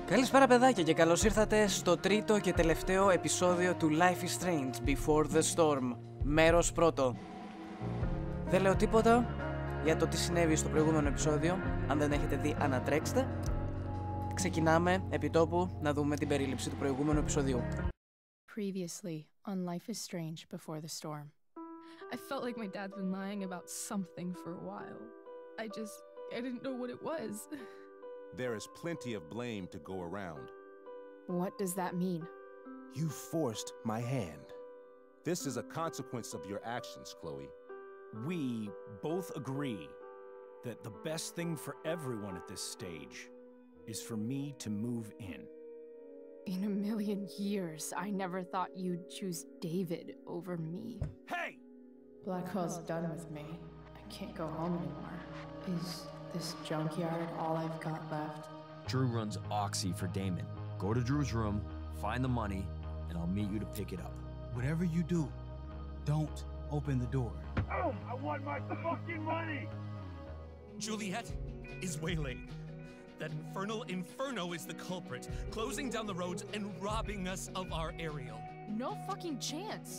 Καλησπέρα παιδάκια και καλώς ήρθατε στο τρίτο και τελευταίο επεισόδιο του Life is Strange Before the Storm. Μέρος πρώτο. Δεν λέω τίποτα για το τι συνέβη στο προηγούμενο επεισόδιο. Αν δεν έχετε δει, ανατρέξτε. Ξεκινάμε επί τόπου να δούμε την περίληψη του προηγούμενου επεισοδίου. Previously on Life is Strange Before the Storm. I felt like my dad's been lying about something for a while. I didn't know what it was. There is plenty of blame to go around. What does that mean? You forced my hand. This is a consequence of your actions, Chloe. We both agree that the best thing for everyone at this stage is for me to move in. In a million years, I never thought you'd choose David over me. Hey! Blackwell's done with me. I can't go home anymore. Is this junkyard all I've got left? Drew runs Oxy for Damon. Go to Drew's room, find the money, and I'll meet you to pick it up. Whatever you do, don't open the door. Oh, I want my fucking money! Juliet is wailing. That infernal inferno is the culprit, closing down the roads and robbing us of our aerial. No fucking chance.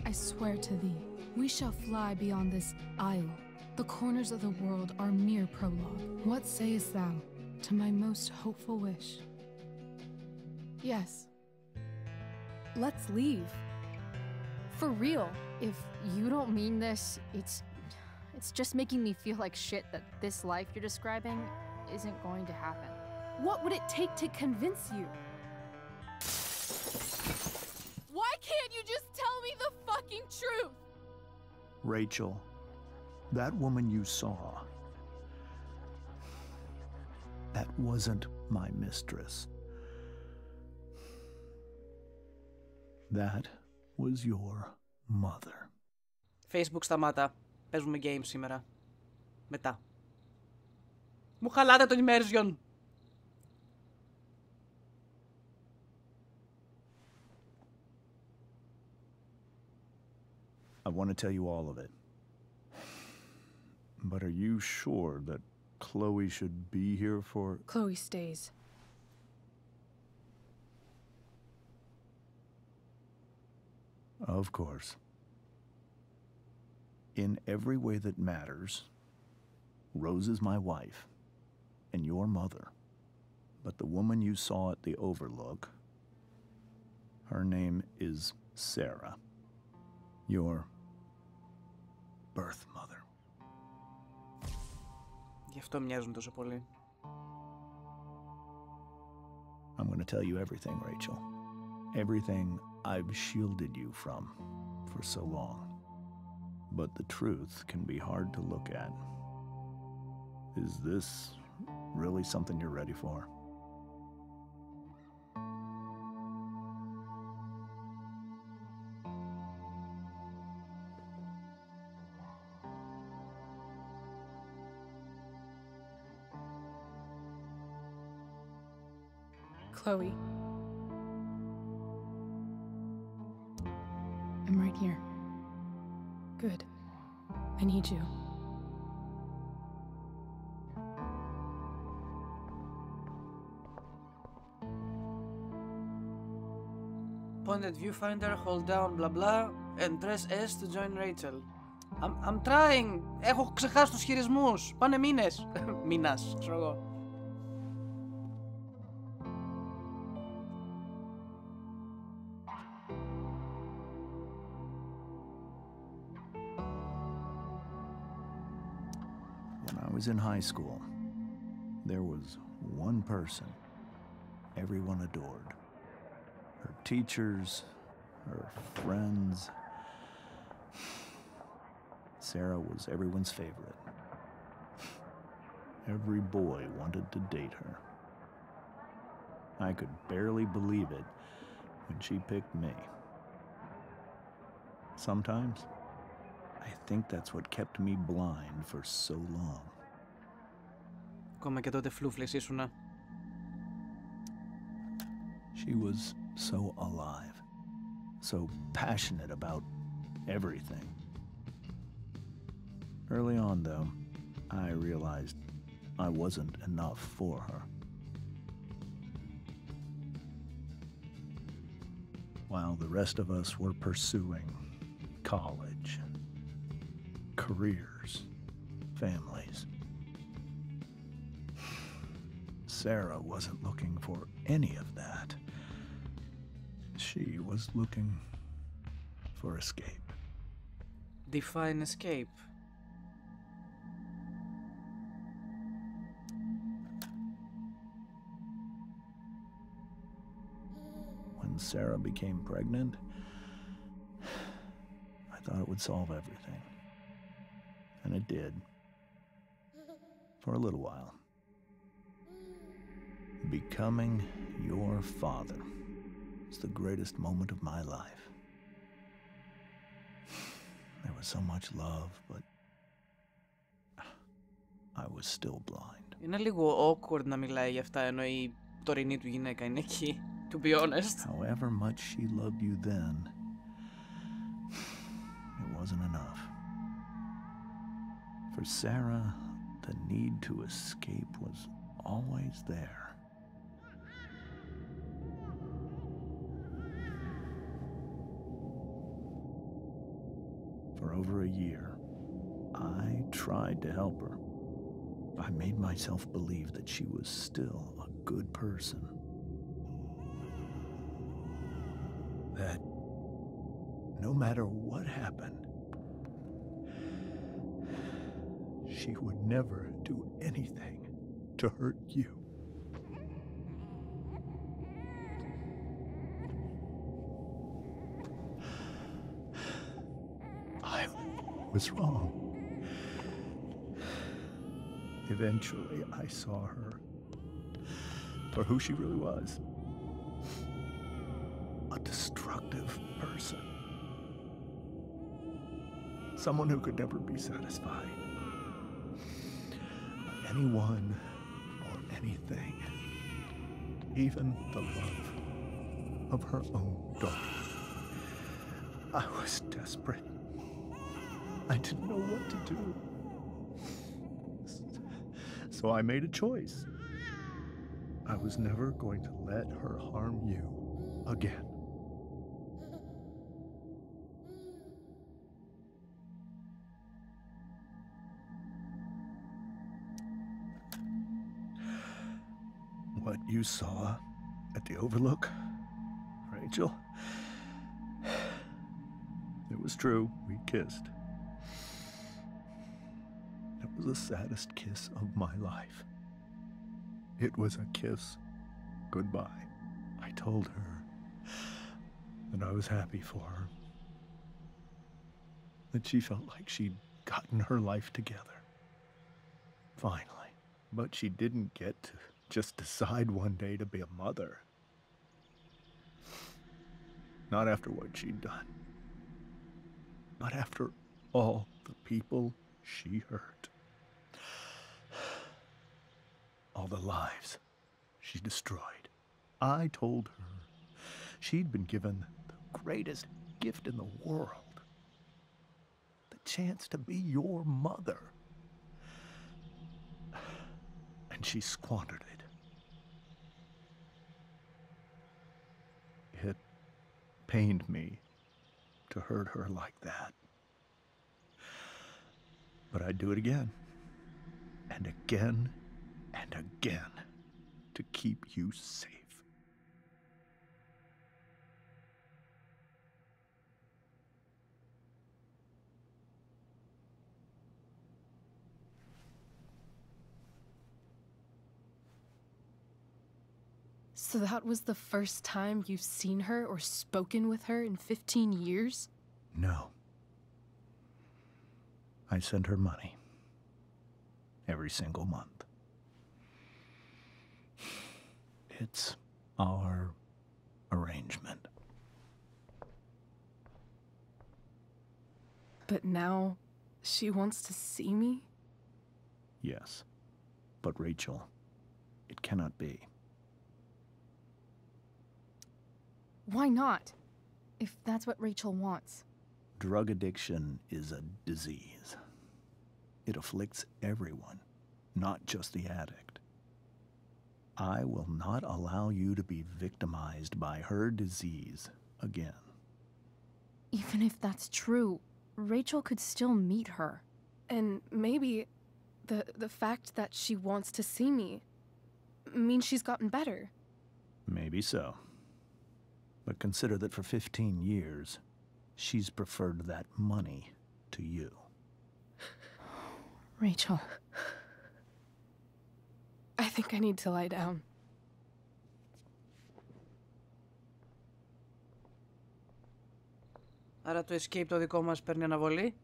I swear to thee, we shall fly beyond this isle. The corners of the world are mere prologue. What sayest thou to my most hopeful wish? Yes. Let's leave. For real. If you don't mean this, it's just making me feel like shit that this life you're describing isn't going to happen. What would it take to convince you? Why can't you just tell me the fucking truth? Rachel, that woman you saw, that wasn't my mistress. That was your mother. Facebook σταμάτα. Παίζουμε game σήμερα. Μετά. Μου χαλάτε το immersion. I want to tell you all of it. But are you sure that Chloe should be here for... Chloe stays. Of course. In every way that matters, Rose is my wife and your mother. But the woman you saw at the Overlook, her name is Sarah, your birth mother. Γι' αυτό μοιάζουν τόσο πολύ. I'm going to tell you everything, Rachel. Everything I've shielded you from for so long. But the truth can be hard to look at. Is this really something you're ready for? Chloe. I'm right here. Good. I need you. Point at viewfinder, hold down, blah blah, and press S to join Rachel. I'm trying. Έχω ξεχάσει τους χειρισμούς. Πάνε μήνες. Μήνας, ξέρω εγώ. When I was in high school, there was one person everyone adored. Her teachers, her friends. Sarah was everyone's favorite. Every boy wanted to date her. I could barely believe it when she picked me. Sometimes, I think that's what kept me blind for so long. Ακόμα και τότε φλούφλες ήσουνα. She was so alive, so passionate about everything. Early on, though, I realized I wasn't enough for her. while the rest of us were pursuing college, careers, families. Sarah wasn't looking for any of that. She was looking for escape. Define escape. When Sarah became pregnant, I thought it would solve everything. And it did. For a little while. Becoming your father was the greatest moment of my life. There was so much love, but I was still blind. Είναι λίγο awkward να μιλάει για αυτά ενώ η τωρινή του γυναίκα είναι εκεί, to be honest. However much she loved you then, it wasn't enough. For Sarah, the need to escape was always there. For over a year, I tried to help her. I made myself believe that she was still a good person. That no matter what happened, she would never do anything to hurt you. I was wrong. Eventually, I saw her for who she really was. A destructive person. Someone who could never be satisfied by anyone or anything, even the love of her own daughter. I was desperate. I didn't know what to do. So I made a choice. I was never going to let her harm you again. What you saw at the Overlook, Rachel, it was true. We kissed. It was the saddest kiss of my life. It was a kiss goodbye. I told her that I was happy for her. That she felt like she'd gotten her life together. Finally. But she didn't get to just decide one day to be a mother. Not after what she'd done. Not after all the people she hurt. All the lives she destroyed. I told her she'd been given the greatest gift in the world. The chance to be your mother. And she squandered it. It pained me to hurt her like that. But I'd do it again. And again. And again, to keep you safe. So that was the first time you've seen her or spoken with her in 15 years? No. I sent her money. Every single month. It's our arrangement. But now she wants to see me? Yes. But Rachel, it cannot be. Why not? If that's what Rachel wants. Drug addiction is a disease. It afflicts everyone, not just the addict. I will not allow you to be victimized by her disease again. Even if that's true, Rachel could still meet her. And maybe the fact that she wants to see me means she's gotten better. Maybe so. But consider that for 15 years, she's preferred that money to you. Rachel. I think I need to lie down. Άρα το escape το δικό μας παίρνει αναβολή.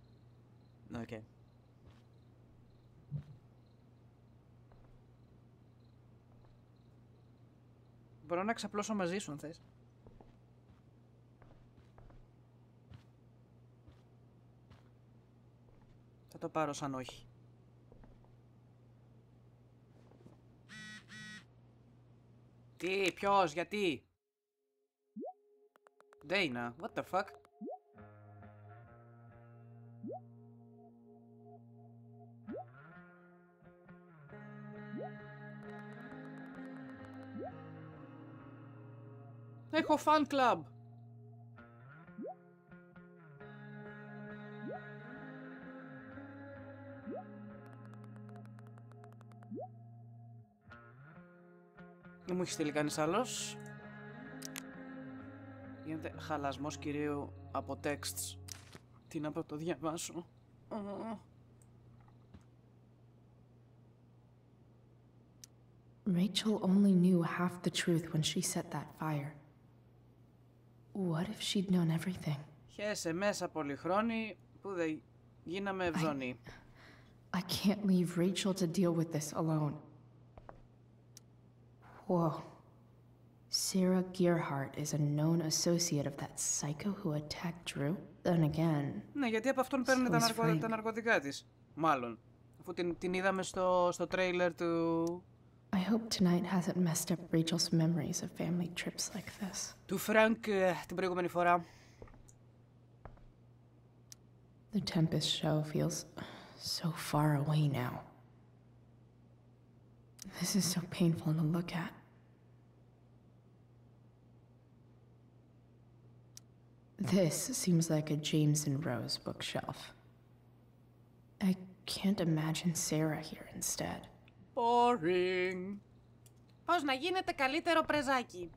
Οκ. Okay. Μπορώ να ξαπλώσω μαζί σου αν θες. Θα το πάρω σαν όχι. Τι, ποιος, γιατί? Dana, what the fuck? Έχω fan club. Δεν μου έχει στείλει κανείς άλλος. Γίνεται χαλασμός κυρίου από texts. Τι να πω, το διαβάσω. Rachel only knew half the truth when she set that fire. What if she'd known everything? Χέσε μέσα πολυχρόνι που δεν γίναμε ευζώνη. I can't leave Rachel to deal with this alone. Whoa. Sarah Gearhart is a known associate of that psycho who attacked Drew? Then again... Ναι, γιατί από αυτόν παίρνουν τα ναρκωτικά της. Μάλλον. Αφού την είδαμε στο τρέιλερ του... I hope tonight hasn't messed up Rachel's memories of family trips like this. Του Frank την προηγούμενη φορά. The Tempest show feels so far away now. This is so painful to look at. This seems like a James and Rose bookshelf. I can't imagine Sarah here instead. Boring. Πώς να γίνεται καλύτερο πρεζάκι.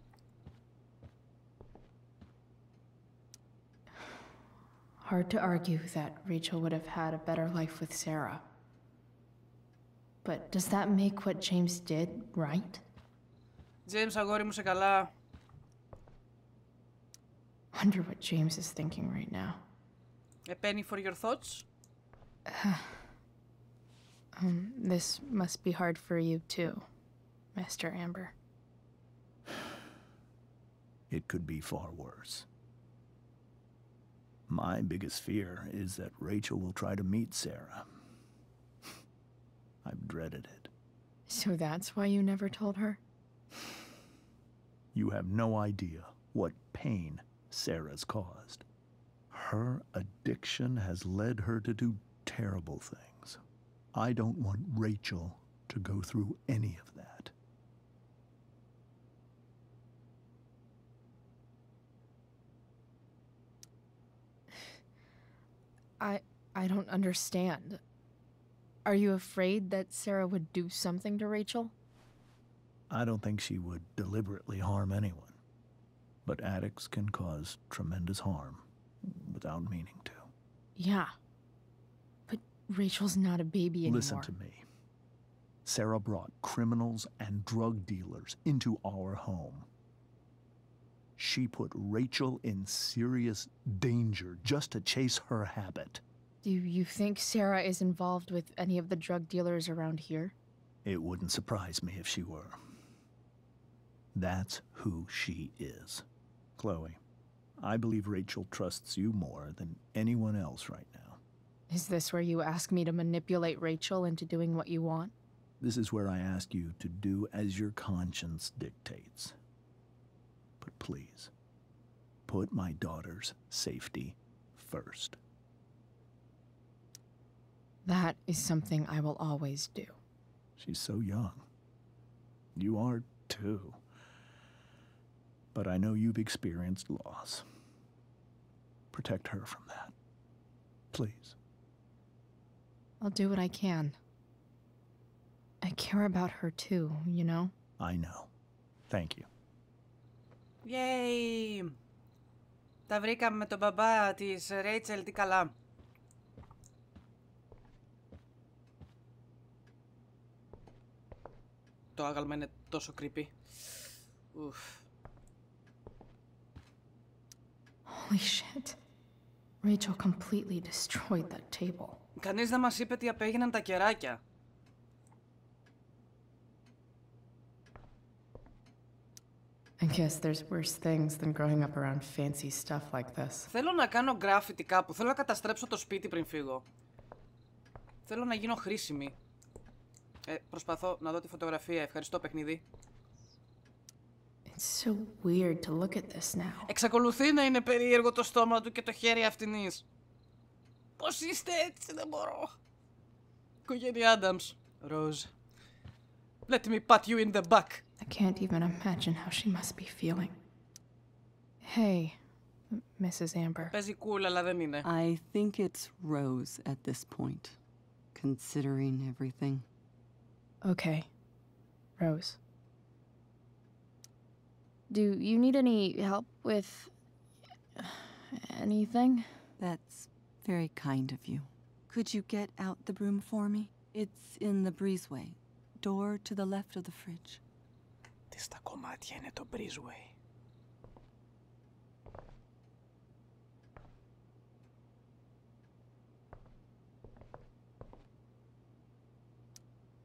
Hard to argue that Rachel would have had a better life with Sarah. But does that make what James did right? James, αγόρι μου, σε καλά. Wonder what James is thinking right now. A penny for your thoughts? This must be hard for you too, Master Amber. It could be far worse. My biggest fear is that Rachel will try to meet Sarah. I've dreaded it. So that's why you never told her? You have no idea what pain Sarah's caused. Her addiction has led her to do terrible things. I don't want Rachel to go through any of that. I don't understand. Are you afraid that Sarah would do something to Rachel? I don't think she would deliberately harm anyone. But addicts can cause tremendous harm without meaning to. Yeah. But Rachel's not a baby anymore. Listen to me. Sarah brought criminals and drug dealers into our home. She put Rachel in serious danger just to chase her habit. Do you think Sarah is involved with any of the drug dealers around here? It wouldn't surprise me if she were. That's who she is. Chloe, I believe Rachel trusts you more than anyone else right now. Is this where you ask me to manipulate Rachel into doing what you want? This is where I ask you to do as your conscience dictates. But please, put my daughter's safety first. That is something I will always do. She's so young. You are too. But I know you've experienced loss. Protect her from that. Please. I'll do what I can. I care about her too, you know? I know. Thank you. Yay! Τα βρήκαμε με τον μπαμπά της Ρέιτσελ, τι καλά. Το άγαλμα είναι τόσο creepy. Ουφ. Holy shit. Rachel completely destroyed that table. Κανείς δεν μας είπε τι απέγιναν τα κεράκια. I guess there's worse things than growing up around fancy stuff like this. Θέλω να κάνω graffiti κάπου. Θέλω να καταστρέψω το σπίτι πριν φύγω. Θέλω να γίνω χρήσιμη. Προσπαθώ να δω τη φωτογραφία. Ευχαριστώ, παιχνίδι. It's so weird to look at this now. Εξακολουθεί να είναι περίεργο το στόμα του και το χέρι αυτινής. Πώς είστε έτσι, δεν μπορώ. Οικογένεια Άνταμς. Rose. Let me pat you in the back. I can't even imagine how she must be feeling. Hey, Mrs. Amber. Παίζει cool, αλλά δεν είναι. I think it's Rose at this point, considering everything. Okay, Rose. Do you need any help with anything? That's very kind of you. Could you get out the broom for me? It's in the breezeway, door to the left of the fridge. Τι στα κομμάτια είναι το breezeway.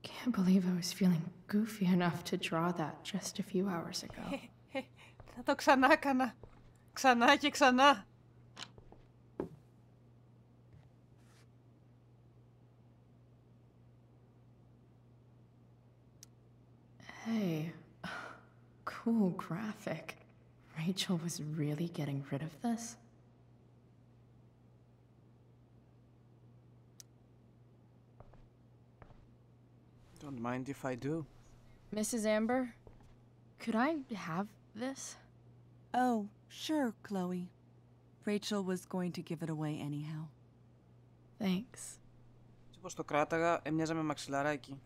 Can't believe I was feeling goofy enough to draw that just a few hours ago. Θα το ξανά κάνα. Ξανά και ξανά. Hey, cool graphic. Rachel was really getting rid of this? Don't mind if I do. Mrs. Amber, could I have this? Oh, sure, Chloe. Rachel was going to give it away anyhow. Thanks. Έτσι πως το κράταγα, έμοιαζε με μαξιλαράκι.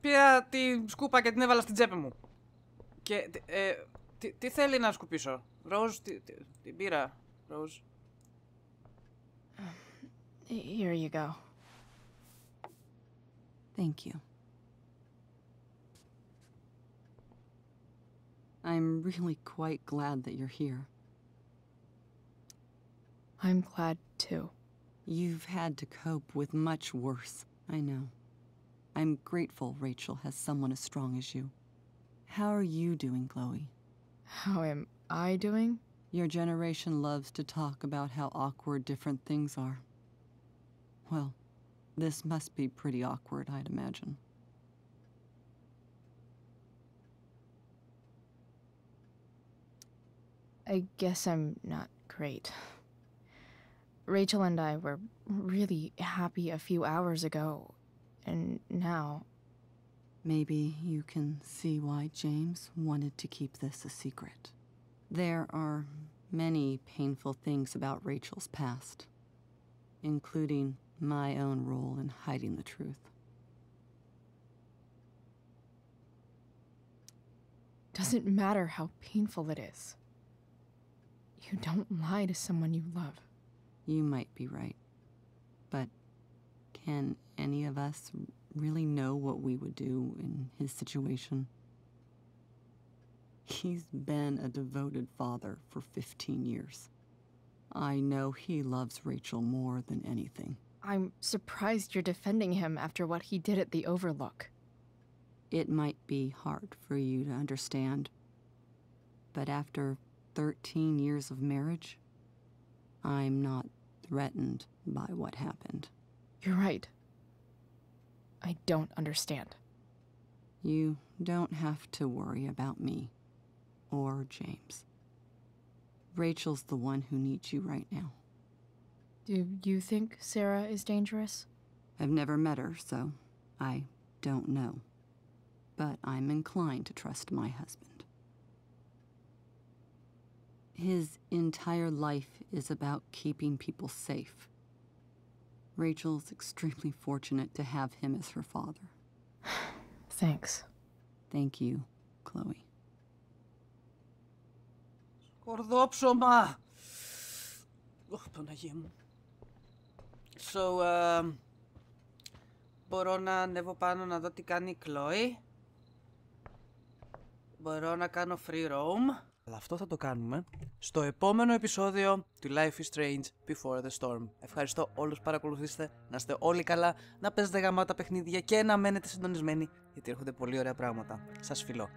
Πήρα τη σκούπα και την έβαλα στην τσέπη μου. Και τι θέλει να σκουπίσω? Rose, την πήρα. Rose. Here you go. Thank you. I'm really quite glad that you're here. I'm glad too. You've had to cope with much worse, I know. I'm grateful Rachel has someone as strong as you. How are you doing, Chloe? How am I doing? Your generation loves to talk about how awkward different things are. Well, this must be pretty awkward, I'd imagine. I guess I'm not great. Rachel and I were really happy a few hours ago, and now... Maybe you can see why James wanted to keep this a secret. There are many painful things about Rachel's past, including my own role in hiding the truth. Doesn't matter how painful it is. You don't lie to someone you love. You might be right. But can any of us really know what we would do in his situation? He's been a devoted father for 15 years. I know he loves Rachel more than anything. I'm surprised you're defending him after what he did at the Overlook. It might be hard for you to understand, but after 13 years of marriage, I'm not threatened by what happened. You're right. I don't understand. You don't have to worry about me or James. Rachel's the one who needs you right now. Do you think Sarah is dangerous? I've never met her, so I don't know. But I'm inclined to trust my husband. His entire life is about keeping people safe. Rachel's extremely fortunate to have him as her father. Thanks. Thank you, Chloe. Σκορδόψωμα! Παναγία μου. So, μπορώ να ανέβω πάνω να δω τι κάνει η Chloe. Μπορώ να κάνω free roam. Αλλά αυτό θα το κάνουμε στο επόμενο επεισόδιο του Life is Strange Before the Storm. Ευχαριστώ όλους που παρακολουθήσατε. Να είστε όλοι καλά, να παίζετε γαμάτα παιχνίδια και να μένετε συντονισμένοι, γιατί έρχονται πολύ ωραία πράγματα. Σας φιλώ.